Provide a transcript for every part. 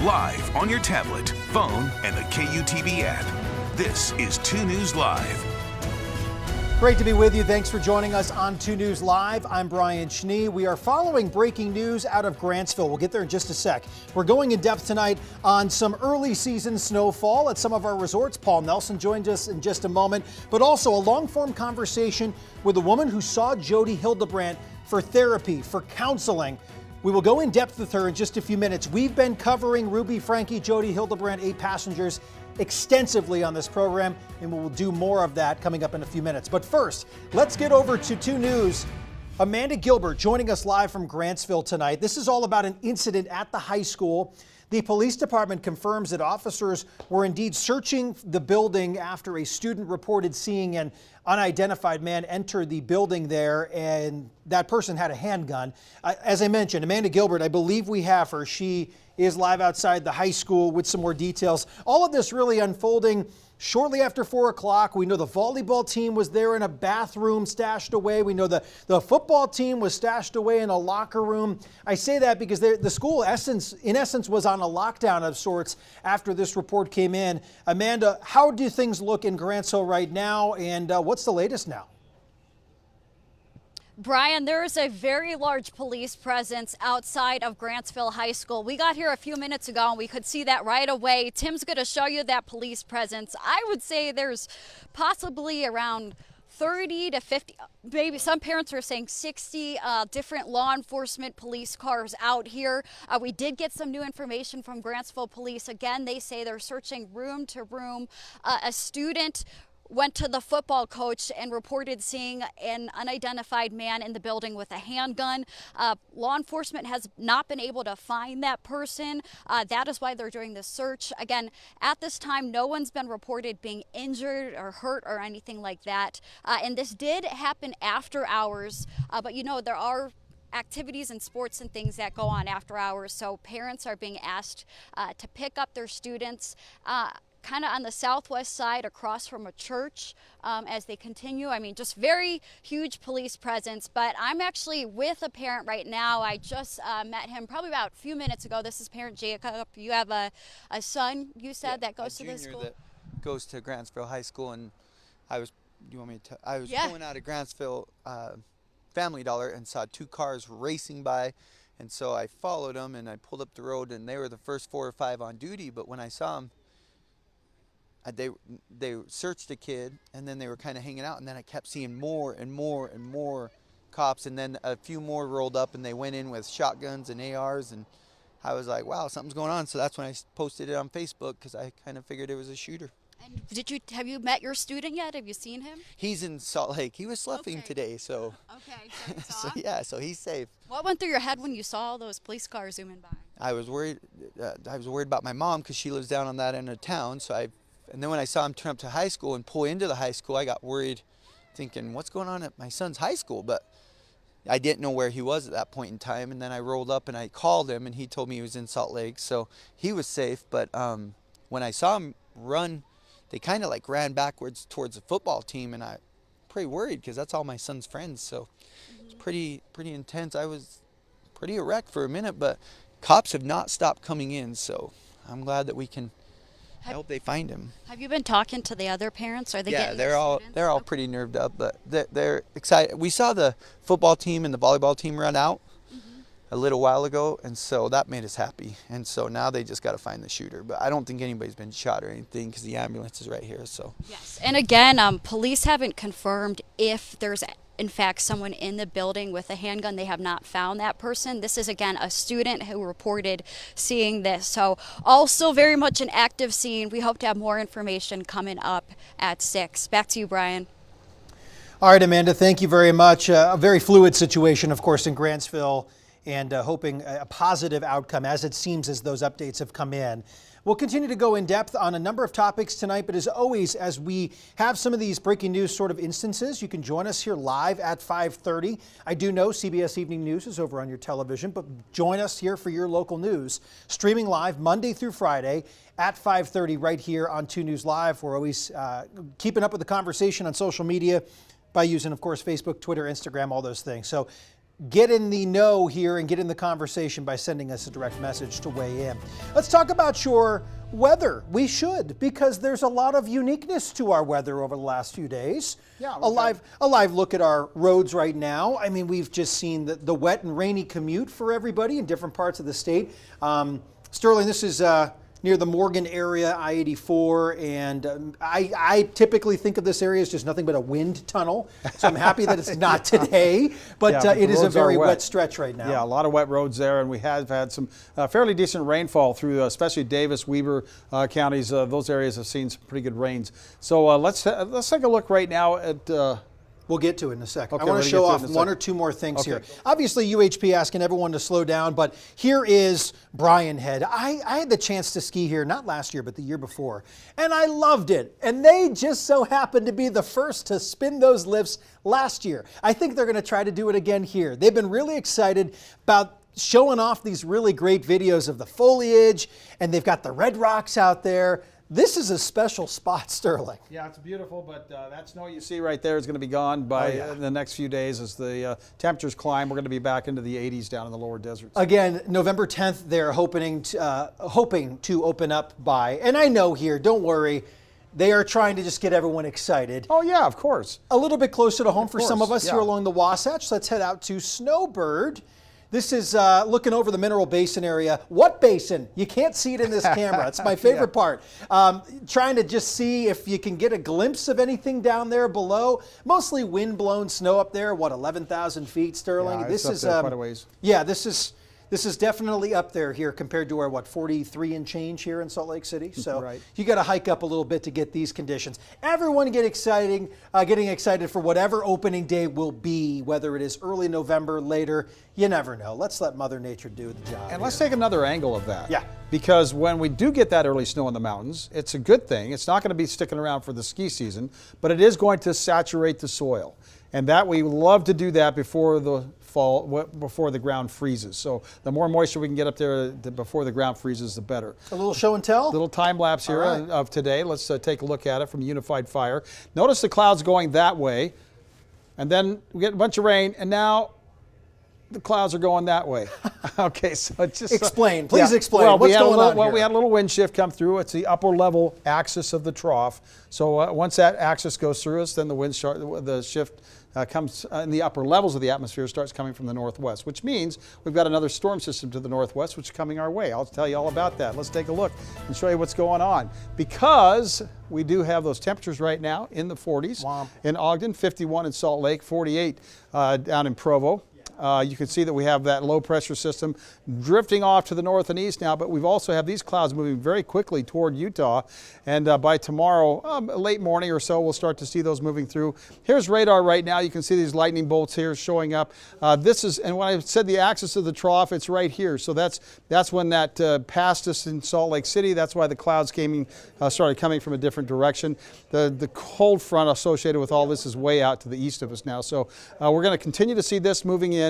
live on your tablet, phone, and the KUTV app. This is 2 News Live. Great to be with you. Thanks for joining us on 2 News Live. I'm Brian Schnee. We are following breaking news out of Grantsville. We'll get there in just a sec. We're going in depth tonight on some early season snowfall at some of our resorts. Paul Nelson joins us in just a moment, but also a long-form conversation with a woman who saw Jody Hildebrandt for therapy, for counseling. We will go in depth with her in just a few minutes. We've been covering Ruby Franke, Jody Hildebrandt, 8 passengers extensively on this program, and we will do more of that coming up in a few minutes. But first, let's get over to 2 News. Amanda Gilbert joining us live from Grantsville tonight. This is all about an incident at the high school. The police department confirms that officers were indeed searching the building after a student reported seeing an unidentified man enter the building there, and that person had a handgun. As I mentioned, Amanda Gilbert, I believe we have her. She is live outside the high school with some more details. All of this really unfolding shortly after 4 o'clock. We know the volleyball team was there in a bathroom stashed away. We know the football team was stashed away in a locker room. I say that because the school, in essence, was on a lockdown of sorts after this report came in. Amanda, how do things look in Grantsville right now, and what's the latest now? Brian, there is a very large police presence outside of Grantsville High School. We got here a few minutes ago and we could see that right away. Tim's going to show you that police presence. I would say there's possibly around 30 to 50, maybe some parents are saying 60 different law enforcement police cars out here. We did get some new information from Grantsville Police. Again, they say they're searching room to room. A student went to the football coach and reported seeing an unidentified man in the building with a handgun. Law enforcement has not been able to find that person. That is why they're doing this search. Again, at this time, no one's been reported being injured or hurt or anything like that. And this did happen after hours, but you know, there are activities and sports and things that go on after hours, so parents are being asked to pick up their students kind of on the southwest side across from a church as they continue. I mean, just very huge police presence, but I'm actually with a parent right now. I just met him probably about a few minutes ago. This is parent Jacob. You have a son, you said, that goes to this school? That goes to Grantsville High School, and I was pulling out of Grantsville Family Dollar and saw 2 cars racing by, and so I followed them and I pulled up the road, and they were the first 4 or 5 on duty. But when I saw them, they searched the kid, and then they were kind of hanging out, and then I kept seeing more and more and more cops, and then a few more rolled up and they went in with shotguns and ARs, and I was like, wow, something's going on. So that's when I posted it on Facebook, because I kind of figured it was a shooter. And have you met your student yet? Have you seen him? He's in Salt Lake. He was sloughing today, so. Okay, so you saw? So he's safe. What went through your head when you saw all those police cars zooming by? I was worried about my mom, because she lives down on that end of town. And then when I saw him turn up to high school and pull into the high school, I got worried, thinking, what's going on at my son's high school? But I didn't know where he was at that point in time. And then I rolled up and I called him, and he told me he was in Salt Lake, so he was safe. But when I saw him run, they kind of like ran backwards towards the football team, and I pretty worried, because that's all my son's friends. So it's pretty intense. I was pretty erect for a minute, but cops have not stopped coming in, so I'm glad that we can. I hope they find him. Have you been talking to the other parents? Are they getting they're all pretty nerved up, but they're excited. We saw the football team and the volleyball team run out a little while ago, and so that made us happy. And so now they just got to find the shooter. But I don't think anybody's been shot or anything, because the ambulance is right here. So yes, and again, police haven't confirmed if there's in fact someone in the building with a handgun. They have not found that person. This is again a student who reported seeing this. So also very much an active scene. We hope to have more information coming up at 6. Back to you, Brian. All right, Amanda, thank you very much. A very fluid situation, of course, in Grantsville, and hoping a positive outcome, as it seems as those updates have come in. We'll continue to go in depth on a number of topics tonight, but as always, as we have some of these breaking news sort of instances, you can join us here live at 5:30. I do know CBS Evening News is over on your television, but join us here for your local news, streaming live Monday through Friday at 5:30 right here on 2 News Live. We're always keeping up with the conversation on social media by using, of course, Facebook, Twitter, Instagram, all those things. So get in the know here and get in the conversation by sending us a direct message to weigh in. Let's talk about your weather. We should, because there's a lot of uniqueness to our weather over the last few days. Yeah, a live look at our roads right now. I mean, we've just seen the wet and rainy commute for everybody in different parts of the state. Sterling, this is near the Morgan area, I-84, and I typically think of this area as just nothing but a wind tunnel, so I'm happy that it's not today, but it is a very wet stretch right now. Yeah, a lot of wet roads there, and we have had some fairly decent rainfall through especially Davis, Weber counties. Those areas have seen some pretty good rains. So let's take a look right now at... We'll get to it in a second. Okay, I want to show off one or two more things here. Obviously, UHP asking everyone to slow down, but here is Brighton Head. I had the chance to ski here, not last year, but the year before, and I loved it. And they just so happened to be the first to spin those lifts last year. I think they're going to try to do it again here. They've been really excited about showing off these really great videos of the foliage, and they've got the red rocks out there. This is a special spot, Sterling. Yeah, it's beautiful, but that snow you see right there is going to be gone by the next few days as the temperatures climb. We're going to be back into the 80s down in the lower deserts. Again, November 10th, they're hoping to open up by, and I know here, don't worry, they are trying to just get everyone excited. Oh, yeah, of course. A little bit closer to home for some of us here along the Wasatch. Let's head out to Snowbird. This is looking over the Mineral Basin area. What basin? You can't see it in this camera. It's my favorite part. Trying to just see if you can get a glimpse of anything down there below. Mostly wind-blown snow up there. What, 11,000 feet, Sterling? Yeah, this it's is up there quite a ways. Yeah, this is definitely up there here compared to our, 43 and change here in Salt Lake City. So you got to hike up a little bit to get these conditions. Everyone getting excited for whatever opening day will be, whether it is early November, later. You never know. Let's let Mother Nature do the job. And let's take another angle of that. Yeah. Because when we do get that early snow in the mountains, it's a good thing. It's not going to be sticking around for the ski season, but it is going to saturate the soil. And that we love to do that before the fall, before the ground freezes. So the more moisture we can get up there before the ground freezes, the better. A little show and tell? A little time lapse here of today. Let's take a look at it from Unified Fire. Notice the clouds going that way, and then we get a bunch of rain, and now the clouds are going that way. Okay, so it's just... Explain. Please explain. Well, what's going on here? We had a little wind shift come through. It's the upper level axis of the trough. So once that axis goes through us, then the shift comes in the upper levels of the atmosphere, starts coming from the northwest, which means we've got another storm system to the northwest, which is coming our way. I'll tell you all about that. Let's take a look and show you what's going on. Because we do have those temperatures right now in the 40s in Ogden, 51 in Salt Lake, 48 down in Provo. You can see that we have that low pressure system drifting off to the north and east now, but we've also have these clouds moving very quickly toward Utah. And by tomorrow, late morning or so, we'll start to see those moving through. Here's radar right now. You can see these lightning bolts here showing up. This is, and when I said the axis of the trough, it's right here. So that's when that passed us in Salt Lake City. That's why the clouds started coming from a different direction. The cold front associated with all this is way out to the east of us now. So we're going to continue to see this moving in.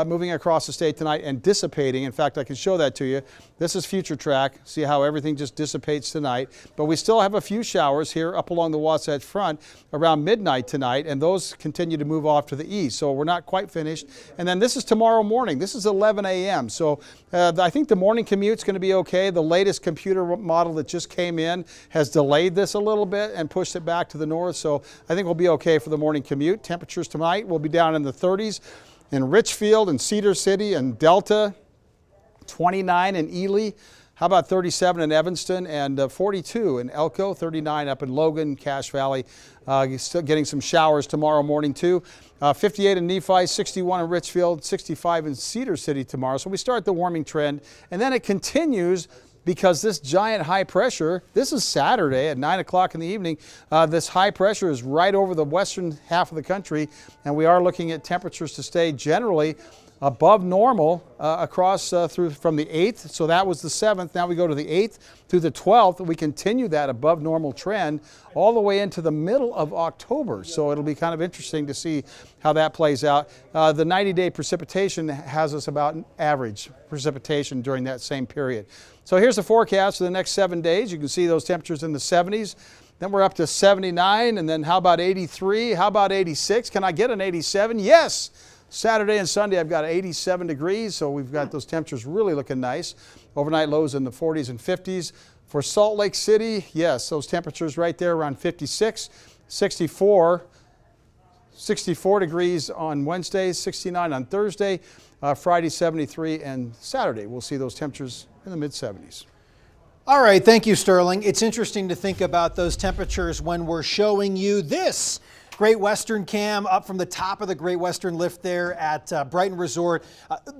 Moving across the state tonight and dissipating. In fact, I can show that to you. This is future track. See how everything just dissipates tonight. But we still have a few showers here up along the Wasatch Front around midnight tonight, and those continue to move off to the east. So we're not quite finished. And then this is tomorrow morning. This is 11 a.m. So I think the morning commute's going to be okay. The latest computer model that just came in has delayed this a little bit and pushed it back to the north. So I think we'll be okay for the morning commute. Temperatures tonight will be down in the 30s. In Richfield and Cedar City and Delta, 29 in Ely. How about 37 in Evanston and 42 in Elko, 39 up in Logan, Cache Valley. Still getting some showers tomorrow morning too. 58 in Nephi, 61 in Richfield, 65 in Cedar City tomorrow. So we start the warming trend and then it continues because this giant high pressure, this is Saturday at 9 o'clock in the evening, this high pressure is right over the western half of the country, and we are looking at temperatures to stay generally above normal across through from the 8th. So that was the 7th. Now we go to the 8th through the 12th. We continue that above normal trend all the way into the middle of October. So it'll be kind of interesting to see how that plays out. The 90-day precipitation has us about average precipitation during that same period. So here's the forecast for the next 7 days. You can see those temperatures in the 70s. Then we're up to 79, and then how about 83? How about 86? Can I get an 87? Yes! Saturday and Sunday, I've got 87 degrees, so we've got those temperatures really looking nice. Overnight lows in the 40s and 50s. For Salt Lake City, yes, those temperatures right there around 56, 64 degrees on Wednesday, 69 on Thursday, Friday 73, and Saturday we'll see those temperatures in the mid-70s. All right, thank you, Sterling. It's interesting to think about those temperatures when we're showing you this Great Western cam up from the top of the Great Western lift there at Brighton Resort.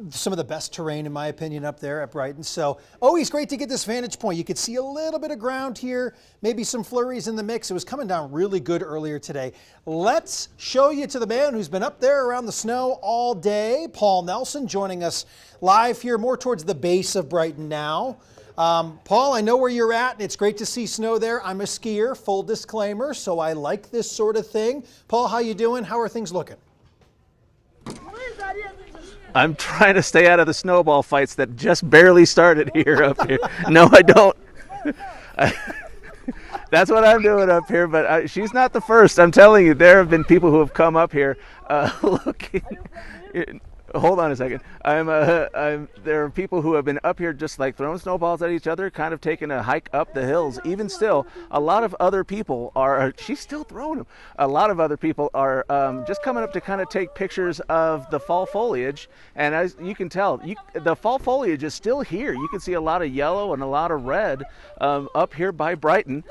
Some of the best terrain, in my opinion, up there at Brighton. So always great to get this vantage point. You could see a little bit of ground here, maybe some flurries in the mix. It was coming down really good earlier today. Let's show you to the man who's been up there around the snow all day, Paul Nelson, joining us live here, more towards the base of Brighton now. Paul, I know where you're at, and it's great to see snow there. I'm a skier, full disclaimer, so I like this sort of thing. Paul, how you doing? How are things looking? I'm trying to stay out of the snowball fights that just barely started here up here. No, I don't. That's what I'm doing up here, but she's not the first. I'm telling you, there have been people who have come up here looking. Hold on a second. There are people who have been up here just like throwing snowballs at each other, kind of taking a hike up the hills. Even still, a lot of other people are, she's still throwing them. A lot of other people are just coming up to kind of take pictures of the fall foliage. And as you can tell, the fall foliage is still here. You can see a lot of yellow and a lot of red up here by Brighton.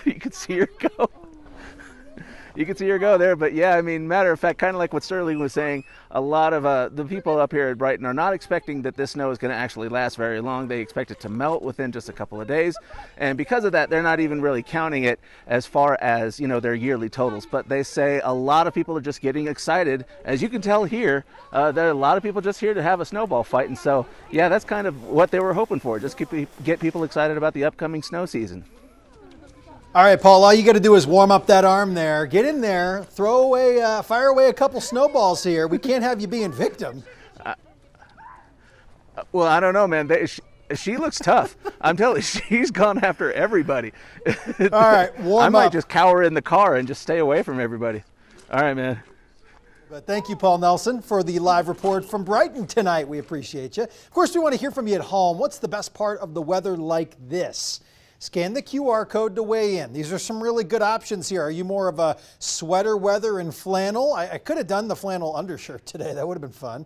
You can see her go. You can see her go there, but yeah, I mean, matter of fact, kind of like what Sterling was saying, a lot of the people up here at Brighton are not expecting that this snow is going to actually last very long. They expect it to melt within just a couple of days, and because of that, they're not even really counting it as far as, you know, their yearly totals. But they say a lot of people are just getting excited. As you can tell here, there are a lot of people just here to have a snowball fight, and so, yeah, that's kind of what they were hoping for, just get people excited about the upcoming snow season. All right, Paul, all you got to do is warm up that arm there. Get in there, fire away a couple snowballs here. We can't have you being victim. Well, I don't know, man. She looks tough. I'm telling you, she's gone after everybody. All right, warm up. I might just cower in the car and just stay away from everybody. All right, man. But thank you, Paul Nelson, for the live report from Brighton tonight. We appreciate you. Of course, we want to hear from you at home. What's the best part of the weather like this? Scan the QR code to weigh in. These are some really good options here. Are you more of a sweater weather and flannel? I could have done the flannel undershirt today. That would have been fun.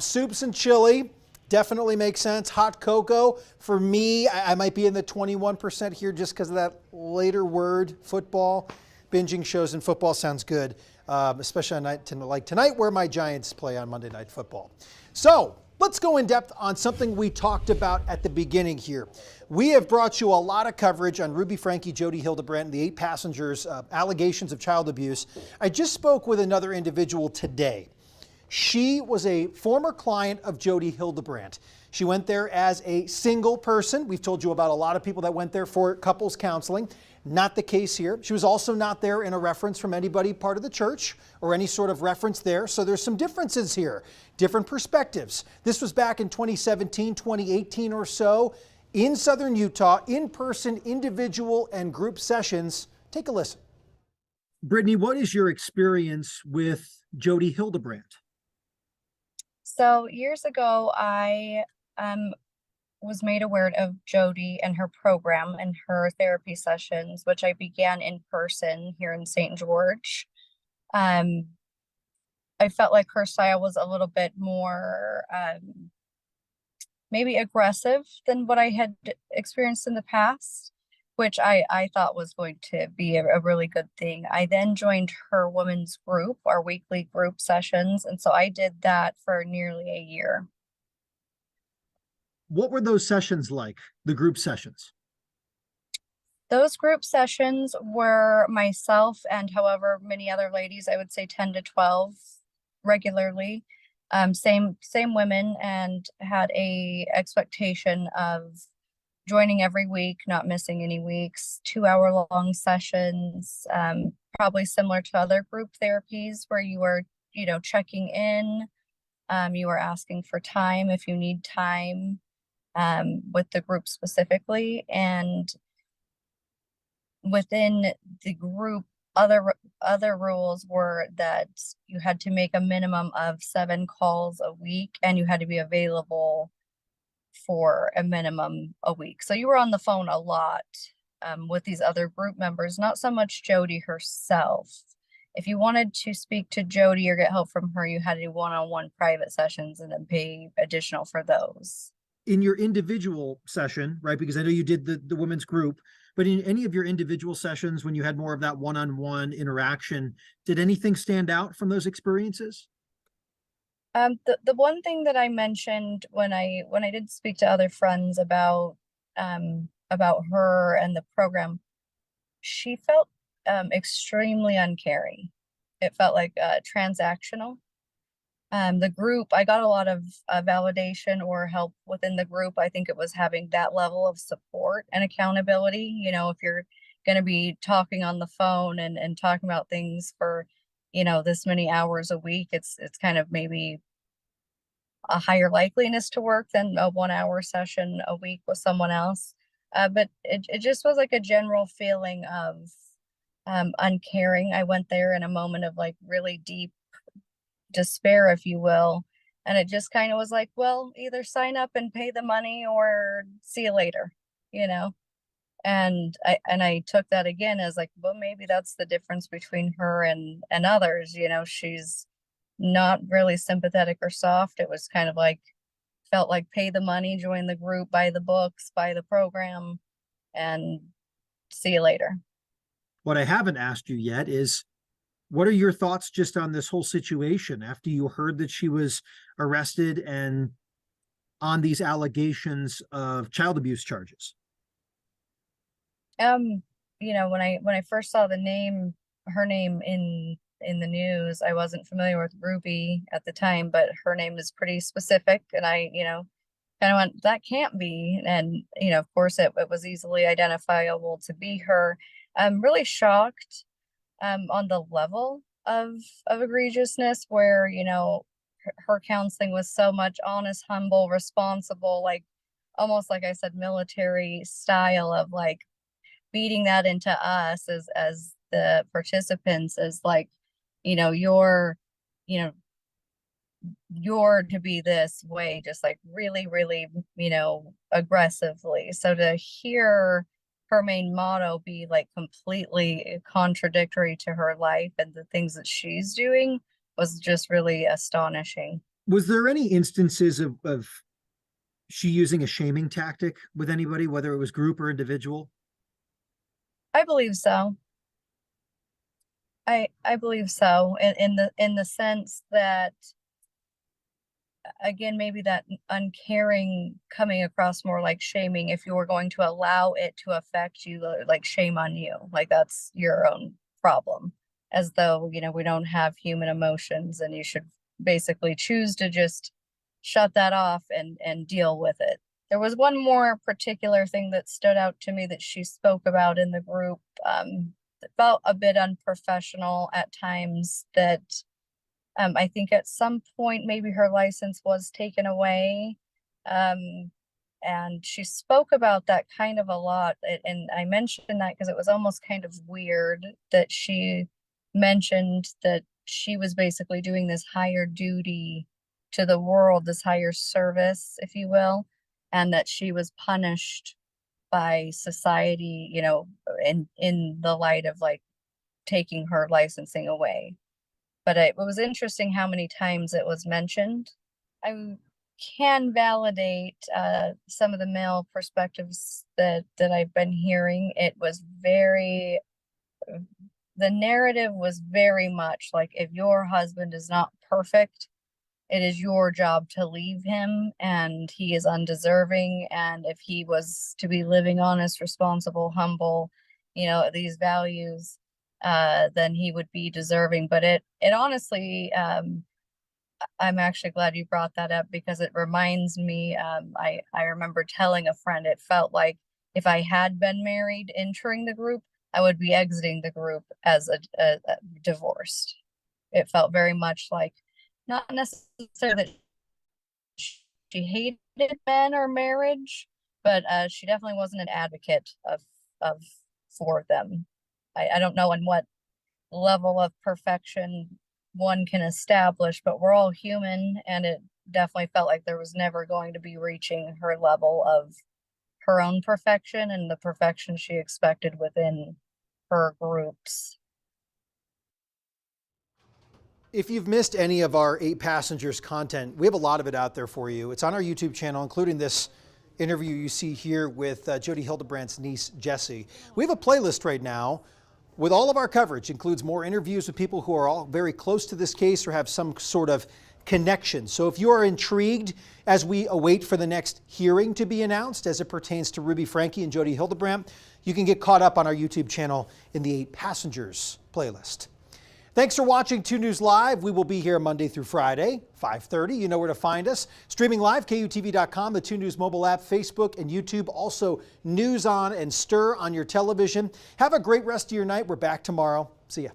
Soups and chili definitely makes sense. Hot cocoa. For me, I might be in the 21% here just because of that later word, football. Binging shows and football sounds good, especially on a night like tonight where my Giants play on Monday Night Football. So let's go in depth on something we talked about at the beginning here. We have brought you a lot of coverage on Ruby Franke, Jody Hildebrandt, and the 8 passengers' allegations of child abuse. I just spoke with another individual today. She was a former client of Jody Hildebrandt. She went there as a single person. We've told you about a lot of people that went there for couples counseling. Not the case here. She was also not there in a reference from anybody part of the church or any sort of reference there. So there's some differences here, different perspectives. This was back in 2017, 2018 or so in Southern Utah, in-person, individual and group sessions. Take a listen. Brittany, what is your experience with Jody Hildebrandt? So years ago, I was made aware of Jody and her program and her therapy sessions, which I began in person here in St. George. I felt like her style was a little bit more maybe aggressive than what I had experienced in the past, which I thought was going to be a really good thing. I then joined her women's group, our weekly group sessions, and so I did that for nearly a year. What were those sessions like, the group sessions? Those group sessions were myself and however many other ladies, I would say 10 to 12 regularly. Same women, and had a expectation of joining every week, not missing any weeks, 2-hour-long sessions, probably similar to other group therapies where you are, checking in, you are asking for time if you need time with the group specifically. And within the group other rules were that you had to make a minimum of 7 calls a week, and you had to be available for a minimum a week. So you were on the phone a lot with these other group members, not so much Jody herself. If you wanted to speak to Jody or get help from her, you had to do one-on-one private sessions and then pay additional for those. In your individual session, right? Because I know you did the women's group, but in any of your individual sessions, when you had more of that one-on-one interaction, did anything stand out from those experiences? The one thing that I mentioned when I did speak to other friends about her and the program, she felt extremely uncaring. It felt like transactional. The group, I got a lot of validation or help within the group. I think it was having that level of support and accountability. You know, if you're going to be talking on the phone and talking about things for, you know, this many hours a week, it's kind of maybe a higher likeliness to work than a 1-hour session a week with someone else. But it just was like a general feeling of uncaring. I went there in a moment of like really deep despair, if you will. And it just kind of was like, well, either sign up and pay the money or see you later, you know? And I took that again as like, well, maybe that's the difference between her and others. You know, she's not really sympathetic or soft. It was kind of like, felt like pay the money, join the group, buy the books, buy the program, and see you later. What I haven't asked you yet is, what are your thoughts just on this whole situation after you heard that she was arrested and on these allegations of child abuse charges? You know, when I first saw her name in the news, I wasn't familiar with Ruby at the time, but her name is pretty specific, and I, you know, kind of went, that can't be. And, you know, of course it was easily identifiable to be her. I'm really shocked on the level of egregiousness, where, you know, her counseling was so much honest, humble, responsible, like almost like I said, military style of like beating that into us as the participants, as like, you know, you're to be this way, just like really, really, you know, aggressively. So to hear her main motto be like completely contradictory to her life and the things that she's doing was just really astonishing. Was there any instances of she using a shaming tactic with anybody, whether it was group or individual? I believe so. I believe so, in the sense that, again, maybe that uncaring coming across more like shaming. If you were going to allow it to affect you, like shame on you, like that's your own problem, as though, you know, we don't have human emotions and you should basically choose to just shut that off and deal with it. There was one more particular thing that stood out to me that she spoke about in the group, that felt a bit unprofessional at times, that I think at some point maybe her license was taken away. And she spoke about that kind of a lot. And I mentioned that because it was almost kind of weird that she mentioned that she was basically doing this higher duty to the world, this higher service, if you will, and that she was punished by society, you know, in the light of like taking her licensing away. But it was interesting how many times it was mentioned. I can validate some of the male perspectives that I've been hearing. It was very, the narrative was very much like, if your husband is not perfect, it is your job to leave him, and he is undeserving. And if he was to be living honest, responsible, humble, you know, these values, then he would be deserving. But it honestly, I'm actually glad you brought that up, because it reminds me, I remember telling a friend, it felt like if I had been married entering the group, I would be exiting the group as a divorced. It felt very much like, not necessarily that she hated men or marriage, but she definitely wasn't an advocate of for them. I don't know in what level of perfection one can establish, but we're all human, and it definitely felt like there was never going to be reaching her level of her own perfection and the perfection she expected within her groups. If you've missed any of our 8 Passengers content, we have a lot of it out there for you. It's on our YouTube channel, including this interview you see here with Jody Hildebrandt's niece, Jessie. We have a playlist right now with all of our coverage. Includes more interviews with people who are all very close to this case or have some sort of connection. So if you are intrigued as we await for the next hearing to be announced as it pertains to Ruby Franke and Jody Hildebrandt, you can get caught up on our YouTube channel in the 8 Passengers playlist. Thanks for watching 2 News Live. We will be here Monday through Friday, 5:30. You know where to find us. Streaming live, KUTV.com, the 2 News mobile app, Facebook and YouTube. Also, News On and Stir on your television. Have a great rest of your night. We're back tomorrow. See ya.